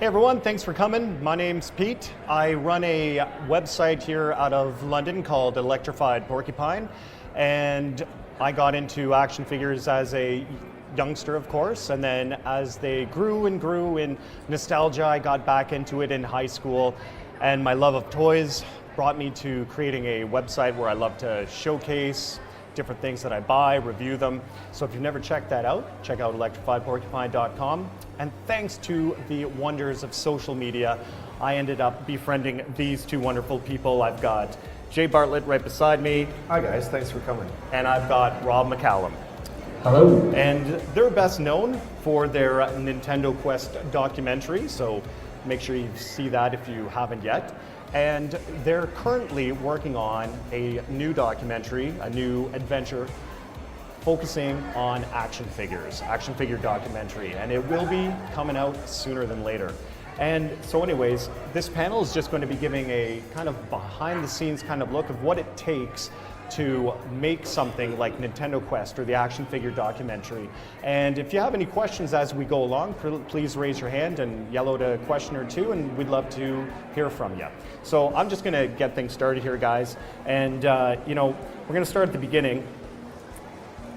Hey everyone, thanks for coming. My name's Pete. I run a website here out of London called Electrified Porcupine, and I got into action figures as a youngster, of course, and then as they grew and grew in nostalgia, I got back into it in high school, and my love of toys brought me to creating a website where I love to showcase different things that I buy, review them. So if you've never checked that out, check out electrifiedporcupine.com. And thanks to the wonders of social media, I ended up befriending these two wonderful people. I've got Jay Bartlett right beside me. Hi guys, thanks for coming. And I've got Rob McCallum. Hello. And they're best known for their Nintendo Quest documentary, so make sure you see that if you haven't yet. And they're currently working on a new documentary, a new adventure, focusing on action figure documentary, and it will be coming out sooner than later. And so anyways, this panel is just going to be giving a kind of behind the scenes kind of look of what it takes to make something like Nintendo Quest or the action figure documentary. And if you have any questions as we go along, please raise your hand and yell out a question or two, and we'd love to hear from you. So I'm just gonna get things started here, guys. And we're gonna start at the beginning.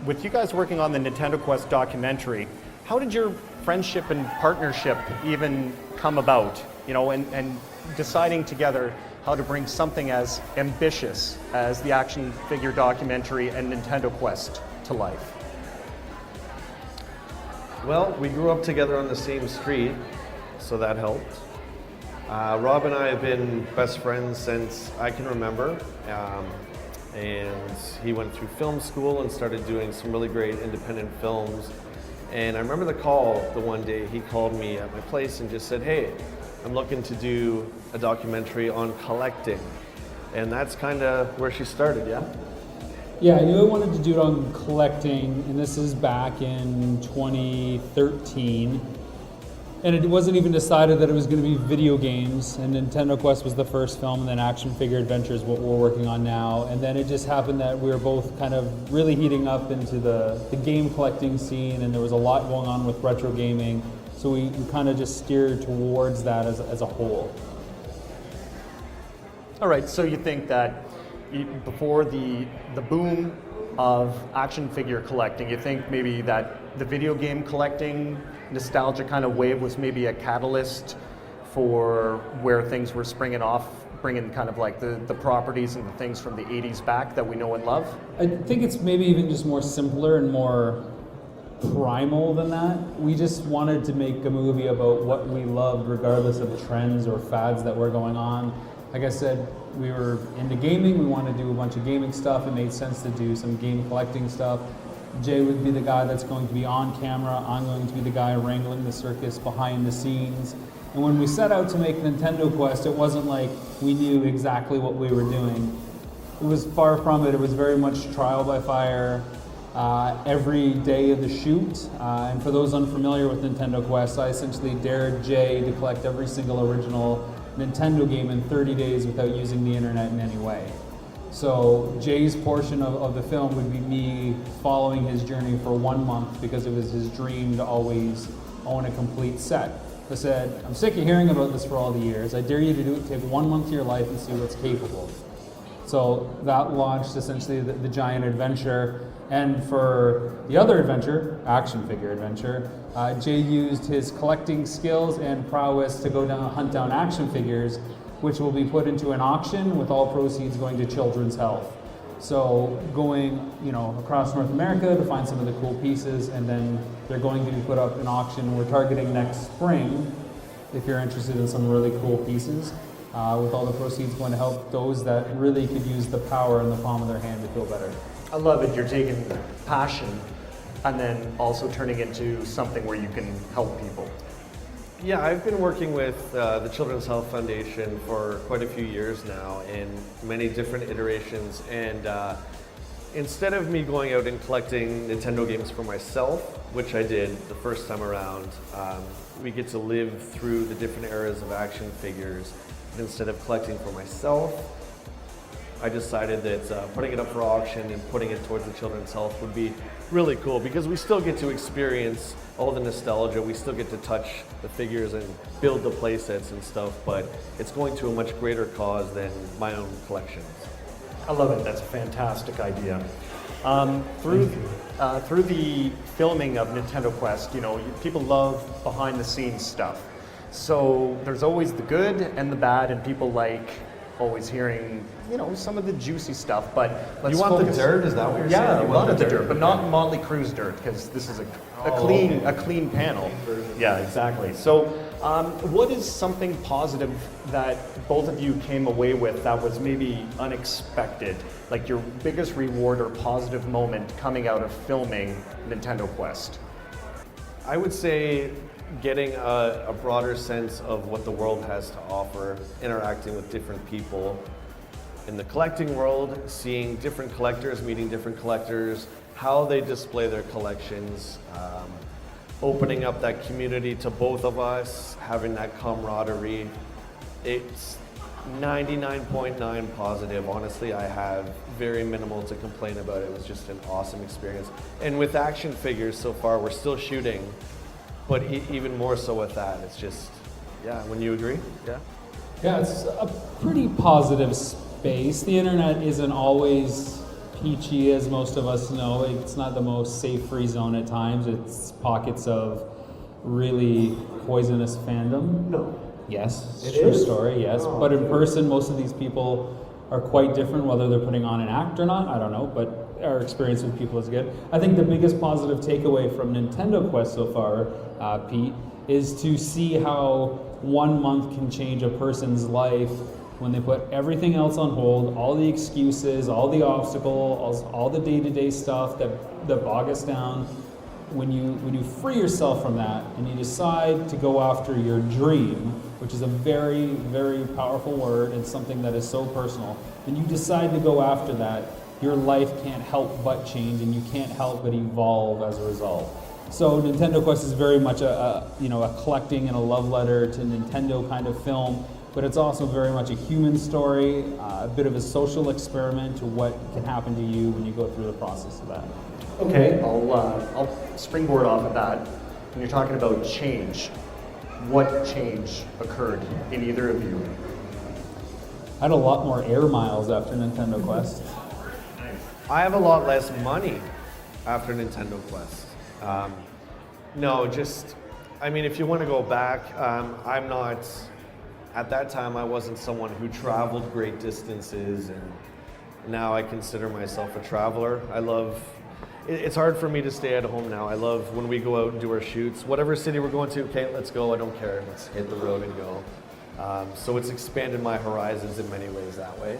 With you guys working on the Nintendo Quest documentary, how did your friendship and partnership even come about? And deciding together how to bring something as ambitious as the action figure documentary and Nintendo Quest to life? Well, we grew up together on the same street, so that helped. Rob and I have been best friends since I can remember. And he went through film school and started doing some really great independent films. And I remember the one day he called me at my place and just said, hey, I'm looking to do a documentary on collecting. And that's kind of where she started, yeah? Yeah, I knew I wanted to do it on collecting, and this is back in 2013. And it wasn't even decided that it was going to be video games, and Nintendo Quest was the first film, and then Action Figure Adventure is what we're working on now. And then it just happened that we were both kind of really heating up into the game collecting scene, and there was a lot going on with retro gaming. So we kind of just steered towards that as a whole. All right, so you think that before the boom of action figure collecting, you think maybe that the video game collecting nostalgia kind of wave was maybe a catalyst for where things were springing off, bringing kind of like the properties and the things from the 80s back that we know and love? I think it's maybe even just more simpler and more primal than that. We just wanted to make a movie about what we loved regardless of trends or fads that were going on. Like I said, we were into gaming, we wanted to do a bunch of gaming stuff. It made sense to do some game collecting stuff. Jay would be the guy that's going to be on camera. I'm going to be the guy wrangling the circus behind the scenes. And when we set out to make Nintendo Quest, it wasn't like we knew exactly what we were doing. It was far from it. It was very much trial by fire. Every day of the shoot. And for those unfamiliar with Nintendo Quest, I essentially dared Jay to collect every single original Nintendo game in 30 days without using the internet in any way. So Jay's portion of the film would be me following his journey for 1 month because it was his dream to always own a complete set. I said, I'm sick of hearing about this for all the years. I dare you to do it, take 1 month of your life and see what's capable. So that launched essentially the giant adventure. And for the other adventure, action figure adventure, Jay used his collecting skills and prowess to go hunt down action figures, which will be put into an auction with all proceeds going to Children's Health. So going, across North America to find some of the cool pieces, and then they're going to be put up in auction. We're targeting next spring, if you're interested in some really cool pieces, with all the proceeds going to help those that really could use the power in the palm of their hand to feel better. I love it. You're taking passion and then also turning into something where you can help people. Yeah, I've been working with the Children's Health Foundation for quite a few years now in many different iterations, and instead of me going out and collecting Nintendo games for myself, which I did the first time around, we get to live through the different eras of action figures. And instead of collecting for myself, I decided that putting it up for auction and putting it towards the Children's Health would be really cool because we still get to experience all the nostalgia. We still get to touch the figures and build the play sets and stuff, but it's going to a much greater cause than my own collections. I love it. That's a fantastic idea. Through the filming of Nintendo Quest, people love behind the scenes stuff. So there's always the good and the bad, and people like always hearing, some of the juicy stuff. But let's You want focus. the dirt? Is that what you're saying? Yeah, You a want lot of the the dirt, dirt? but not Motley Crue's dirt, because this is a clean panel. Yeah, exactly. So, what is something positive that both of you came away with that was maybe unexpected? Like your biggest reward or positive moment coming out of filming Nintendo Quest? I would say getting a broader sense of what the world has to offer, interacting with different people. In the collecting world, seeing different collectors, meeting different collectors, how they display their collections, opening up that community to both of us, having that camaraderie. It's 99.9 positive. Honestly, I have very minimal to complain about. It was just an awesome experience. And with action figures so far, we're still shooting, but even more so with that. It's just, wouldn't you agree? Yeah. Yeah, it's a pretty positive space. The internet isn't always peachy, as most of us know. It's not the most safe free zone at times. It's pockets of really poisonous fandom. No. Yes, it's a true story, yes. But in person, most of these people are quite different, whether they're putting on an act or not, I don't know, but our experience with people is good. I think the biggest positive takeaway from Nintendo Quest so far, Pete, is to see how 1 month can change a person's life when they put everything else on hold, all the excuses, all the obstacles, all the day-to-day stuff that bog us down. When you free yourself from that and you decide to go after your dream, which is a very, very powerful word and something that is so personal, and you decide to go after that, your life can't help but change and you can't help but evolve as a result. So Nintendo Quest is very much a collecting and a love letter to Nintendo kind of film, but it's also very much a human story, a bit of a social experiment to what can happen to you when you go through the process of that. Okay, I'll springboard off of that. When you're talking about change, what change occurred in either of you? I had a lot more air miles after Nintendo Quest. I have a lot less money after Nintendo Quest. If you want to go back, at that time I wasn't someone who traveled great distances, and now I consider myself a traveler. It's hard for me to stay at home now. I love when we go out and do our shoots. Whatever city we're going to, okay, let's go. I don't care. Let's hit the road and go. So it's expanded my horizons in many ways that way.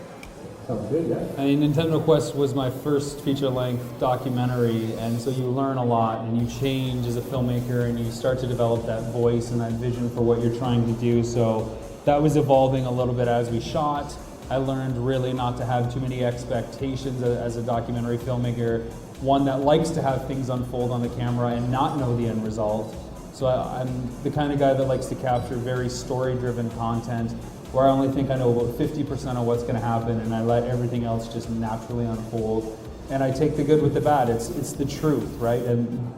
Sounds good, yeah. I mean, Nintendo Quest was my first feature-length documentary, and so you learn a lot, and you change as a filmmaker, and you start to develop that voice and that vision for what you're trying to do. So that was evolving a little bit as we shot. I learned really not to have too many expectations as a documentary filmmaker, one that likes to have things unfold on the camera and not know the end result. So I'm the kind of guy that likes to capture very story-driven content where I only think I know about 50% of what's going to happen, and I let everything else just naturally unfold. And I take the good with the bad. It's the truth, right? And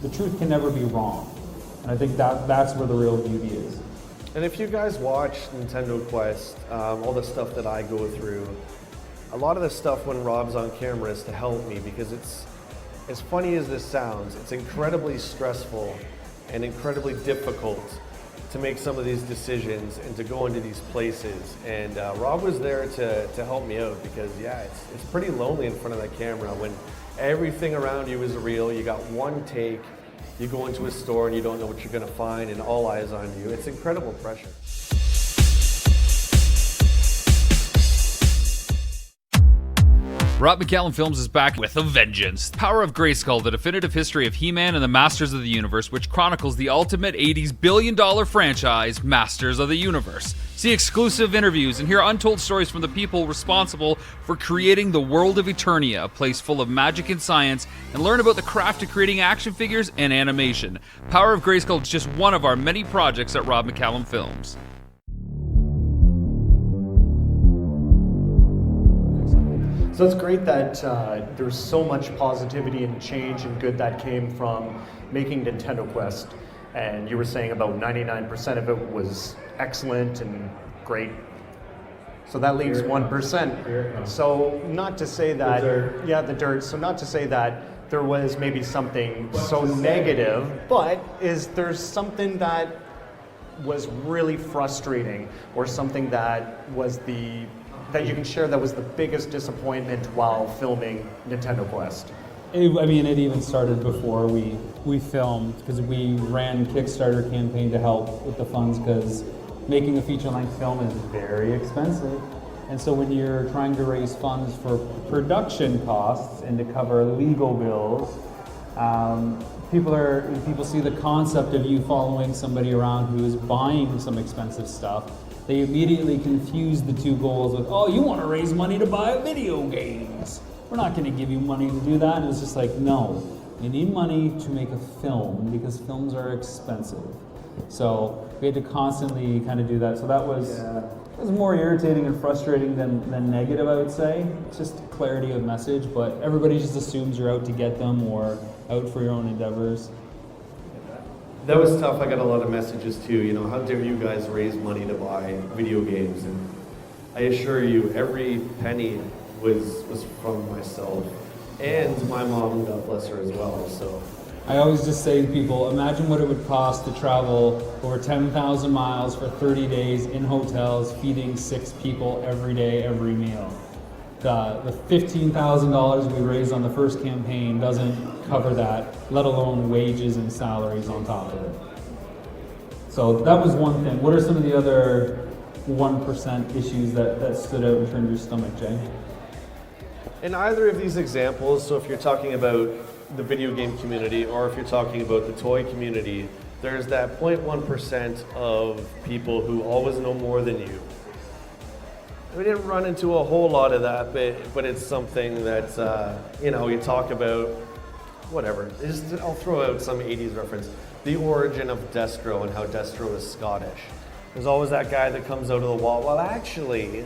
the truth can never be wrong. And I think that's where the real beauty is. And if you guys watch Nintendo Quest, all the stuff that I go through, a lot of the stuff when Rob's on camera is to help me, because it's, as funny as this sounds, it's incredibly stressful and incredibly difficult to make some of these decisions and to go into these places. And Rob was there to help me out, because it's pretty lonely in front of that camera when everything around you is real. You got one take, you go into a store and you don't know what you're gonna find, and all eyes on you. It's incredible pressure. Rob McCallum Films is back with a vengeance. Power of Grayskull, the definitive history of He-Man and the Masters of the Universe, which chronicles the ultimate 80s billion-dollar franchise, Masters of the Universe. See exclusive interviews and hear untold stories from the people responsible for creating the world of Eternia, a place full of magic and science, and learn about the craft of creating action figures and animation. Power of Grayskull is just one of our many projects at Rob McCallum Films. So it's great that there's so much positivity and change and good that came from making Nintendo Quest. And you were saying about 99% of it was excellent and great. So that leaves 1%. So not to say that, the dirt. So not to say that there was maybe something so negative, but is there something that was really frustrating, or something that was that you can share that was the biggest disappointment while filming Nintendo Quest? It even started before we filmed, because we ran Kickstarter campaign to help with the funds, because making a feature-length film is very expensive. And so when you're trying to raise funds for production costs and to cover legal bills, people see the concept of you following somebody around who is buying some expensive stuff. They immediately confuse the two goals with, oh, you want to raise money to buy video games. We're not going to give you money to do that. And it's just like, no, you need money to make a film, because films are expensive. So we had to constantly kind of do that. So that was it was more irritating and frustrating than negative, I would say. It's just clarity of message, but everybody just assumes you're out to get them or out for your own endeavors. That was tough. I got a lot of messages too, how dare you guys raise money to buy video games? And I assure you, every penny was from myself and my mom, God bless her as well. So I always just say to people, imagine what it would cost to travel over 10,000 miles for 30 days in hotels, feeding 6 people every day, every meal. The $15,000 we raised on the first campaign doesn't cover that, let alone wages and salaries on top of it. So that was one thing. What are some of the other 1% issues that stood out and turned your stomach, Jay? in either of these examples, so if you're talking about the video game community or if you're talking about the toy community, there's that 0.1% of people who always know more than you. We didn't run into a whole lot of that, but it's something that, you talk about, whatever. I'll throw out some 80s reference. The origin of Destro and how Destro is Scottish. There's always that guy that comes out of the wall, well, actually,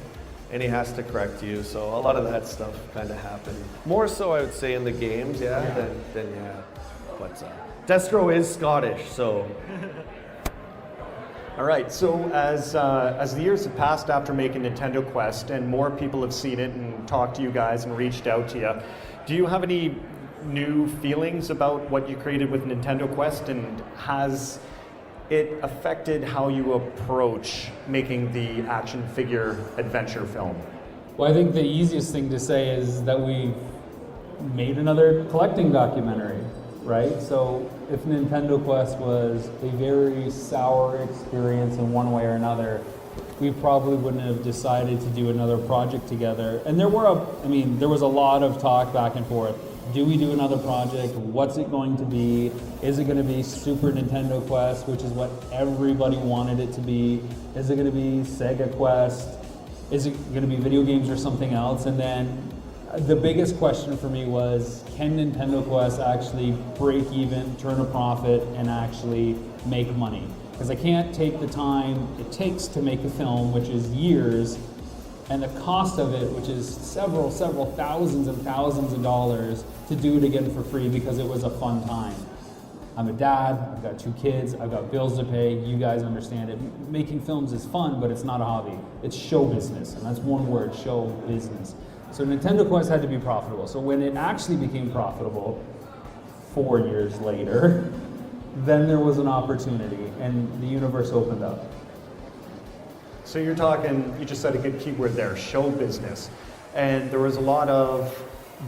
and he has to correct you. So a lot of that stuff kind of happened. More so, I would say, in the games, than. But Destro is Scottish, so. All right, so as the years have passed after making Nintendo Quest and more people have seen it and talked to you guys and reached out to you, do you have any new feelings about what you created with Nintendo Quest, and has it affected how you approach making the action figure adventure film? Well, I think the easiest thing to say is that we've made another collecting documentary, right? So if Nintendo Quest was a very sour experience in one way or another, we probably wouldn't have decided to do another project together. And there was a lot of talk back and forth. Do we do another project? What's it going to be? Is it going to be Super Nintendo Quest, which is what everybody wanted it to be? Is it going to be Sega Quest? Is it going to be video games or something else? And then the biggest question for me was, can Nintendo Quest actually break even, turn a profit, and actually make money? Because I can't take the time it takes to make a film, which is years, and the cost of it, which is several thousands and thousands of dollars, to do it again for free because it was a fun time. I'm a dad, I've got 2 kids, I've got bills to pay, you guys understand it. Making films is fun, but it's not a hobby. It's show business, and that's one word, show business. So Nintendo Quest had to be profitable. So when it actually became profitable, 4 years later, then there was an opportunity, and the universe opened up. So you just said a good keyword there, show business. And there was a lot of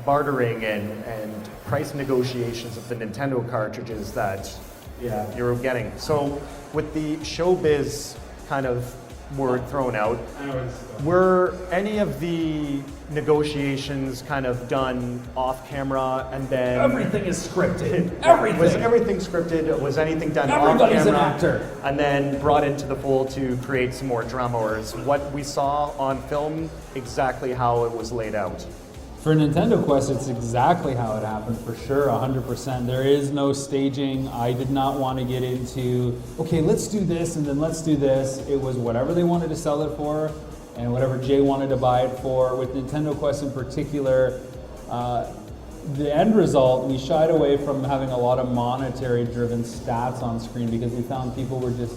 bartering and price negotiations of the Nintendo cartridges that you were getting. So with the showbiz kind of word thrown out, were any of the negotiations kind of done off camera and then... Everything is scripted. Everything. Was everything scripted? Was anything done off camera? Everybody's an actor. And then brought into the fold to create some more drama? Or is what we saw on film exactly how it was laid out? For Nintendo Quest, it's exactly how it happened, for sure, 100%. There is no staging. I did not want to get into, okay, let's do this and then let's do this. It was whatever they wanted to sell it for, and whatever Jay wanted to buy it for. With Nintendo Quest in particular, the end result, we shied away from having a lot of monetary driven stats on screen because we found people were just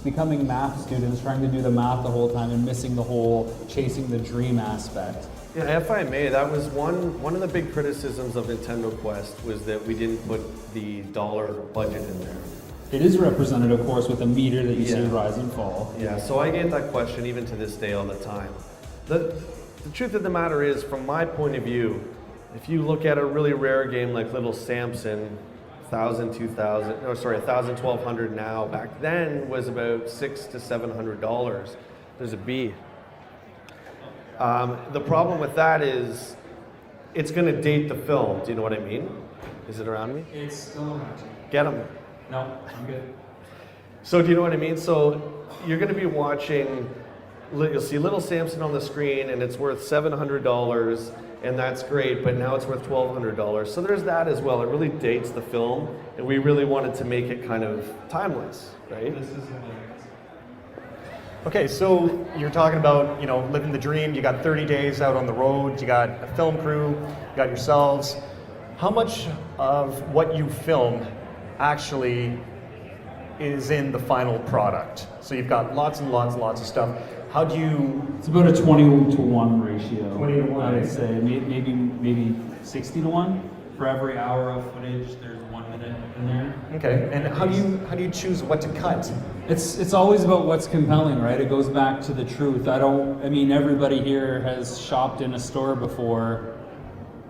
becoming math students, trying to do the math the whole time and missing the whole chasing the dream aspect. Yeah, if I may, that was one of the big criticisms of Nintendo Quest was that we didn't put the dollar budget in there. It is represented, of course, with a meter that you see Yeah. rise and fall. Yeah, so I get that question even to this day all the time. The truth of the matter is, from my point of view, if you look at a really rare game like Little Samson, 1,000, 2,000, no, sorry, 1,000, 1,200 now, back then was about $600 to $700. There's a B. The problem with that is it's going to date the film. Do you know what I mean? Is it around me? It's still around. Get them. No, I'm good. So do you know what I mean? So you're going to be watching, you'll see Little Samson on the screen and it's worth $700 and that's great, but now it's worth $1,200. So there's that as well. It really dates the film and we really wanted to make it kind of timeless, right? This is hilarious. Okay, so you're talking about, living the dream. You got 30 days out on the road. You got a film crew. You got yourselves. How much of what you film actually is in the final product? So you've got lots and lots and lots of stuff. How do you... It's about a 20-to-1 ratio. 20 to 1, I would eh? say maybe 60-to-1. For every hour of footage, there's 1 minute in there. Okay, and how do you choose what to cut? It's always about what's compelling, right? It goes back to the truth. Everybody here has shopped in a store before.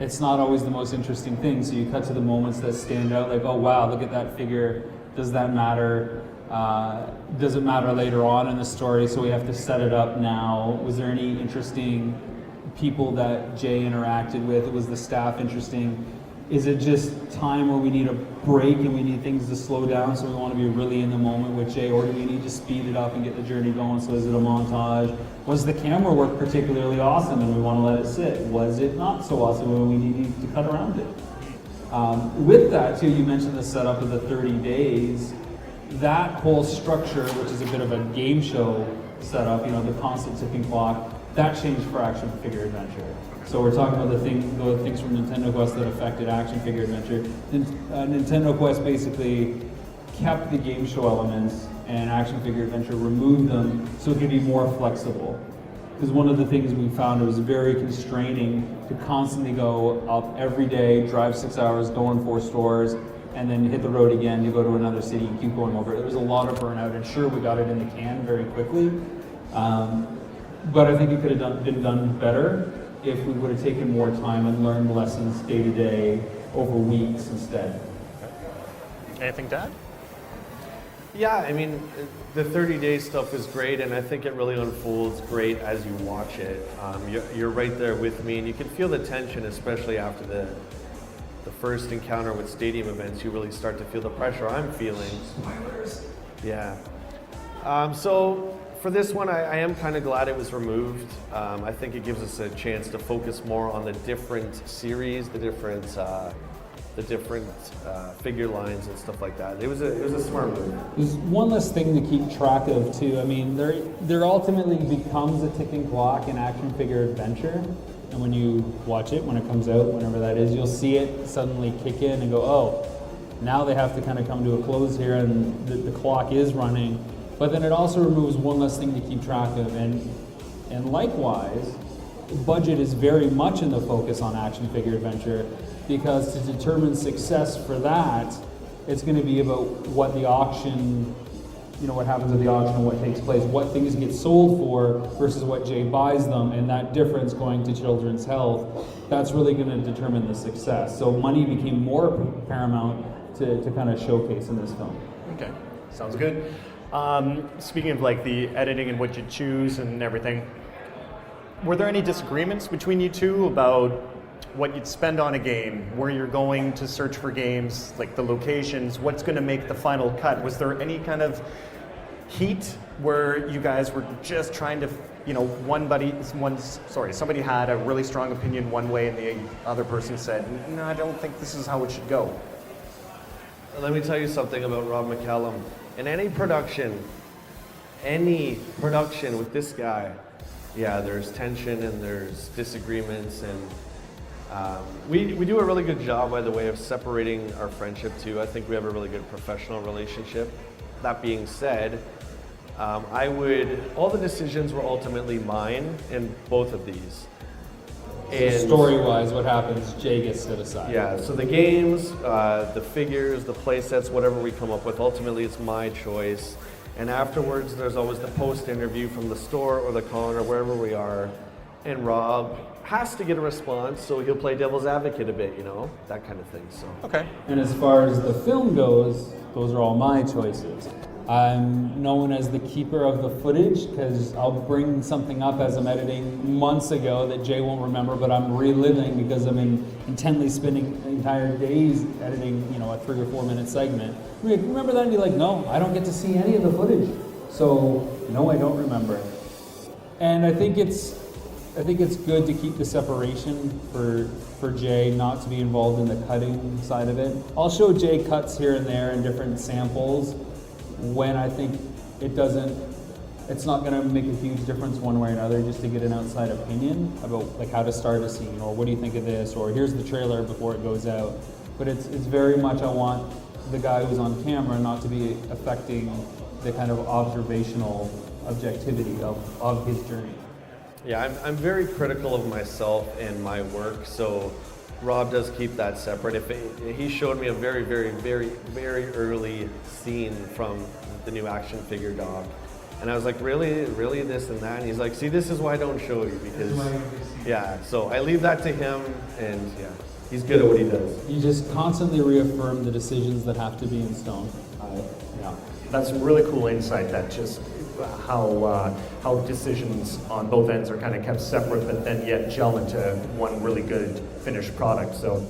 It's not always the most interesting thing, so you cut to the moments that stand out, like, oh wow, look at that figure. Does that matter? Does it matter later on in the story, so we have to set it up now? Was there any interesting people that Jay interacted with? Was the staff interesting? Is it just time where we need a break and we need things to slow down, so we want to be really in the moment with Jay, or do we need to speed it up and get the journey going, so is it a montage? Was the camera work particularly awesome and we want to let it sit? Was it not so awesome and we need to cut around it? With that too, you mentioned the setup of the 30 days. That whole structure, which is a bit of a game show setup, the constant ticking clock, that changed for Action Figure Adventure. So we're talking about the things from Nintendo Quest that affected Action Figure Adventure. Nintendo Quest basically kept the game show elements, and Action Figure Adventure removed them so it could be more flexible. Because one of the things we found, it was very constraining to constantly go up every day, drive 6 hours, go in 4 stores, and then hit the road again to go to another city and keep going over it. There was a lot of burnout, and sure, we got it in the can very quickly, but I think it could have been done better if we would have taken more time and learned lessons day to day over weeks instead. Anything to add? Yeah, the 30-day stuff is great, and I think it really unfolds great as you watch it. You're right there with me, and you can feel the tension, especially after the first encounter with stadium events. You really start to feel the pressure I'm feeling. Spoilers. Yeah. So for this one, I am kind of glad it was removed. I think it gives us a chance to focus more on the different series, the different figure lines and stuff like that. It was a smart move. There's one less thing to keep track of too. There ultimately becomes a ticking clock in Action Figure Adventure, and when you watch it, when it comes out, whenever that is, you'll see it suddenly kick in and go, oh, now they have to kind of come to a close here, and the clock is running. But then it also removes one less thing to keep track of, and likewise, budget is very much in the focus on Action Figure Adventure, because to determine success for that, it's going to be about what the auction, what happens at the auction and what takes place, what things get sold for versus what Jay buys them, and that difference going to children's health, that's really going to determine the success. So money became more paramount to kind of showcase in this film. Okay, sounds good. Speaking of the editing and what you choose and everything, were there any disagreements between you two about what you'd spend on a game, where you're going to search for games, like the locations, what's going to make the final cut? Was there any kind of heat where you guys were just trying to, somebody had a really strong opinion one way and the other person said, no, I don't think this is how it should go? Let me tell you something about Rob McCallum. In any production with this guy, yeah, there's tension and there's disagreements, and we do a really good job, by the way, of separating our friendship too. I think we have a really good professional relationship. That being said, all the decisions were ultimately mine in both of these. And Story-wise, what happens? Jay gets to decide. yeah, so the games, the figures, the play sets, whatever we come up with, ultimately it's my choice. And afterwards, there's always the post-interview from the store or the con or wherever we are. And Rob has to get a response, so he'll play devil's advocate a bit, that kind of thing. So Okay. And as far as the film goes, those are all my choices. I'm known as the keeper of the footage because I'll bring something up as I'm editing months ago that Jay won't remember, but I'm reliving because I'm intently spending entire days editing, a 3 or 4 minute segment. Remember that? And be like, no, I don't get to see any of the footage. So, no, I don't remember. And I think it's good to keep the separation for Jay not to be involved in the cutting side of it. I'll show Jay cuts here and there and different samples when I think it's not going to make a huge difference one way or another, just to get an outside opinion about like how to start a scene, or what do you think of this, or here's the trailer before it goes out. But it's very much, I want the guy who's on camera not to be affecting the kind of observational objectivity of his journey. yeah, I'm very critical of myself and my work, so Rob does keep that separate. He showed me a very, very, very, very early scene from the new action figure dog. And I was like, really, this and that? And he's like, see, this is why I don't show you, because, yeah, so I leave that to him, and yeah, he's good at what he does. You just constantly reaffirm the decisions that have to be in stone. Yeah, that's really cool insight, that just how decisions on both ends are kind of kept separate, but then yet gel into one really good finished product. So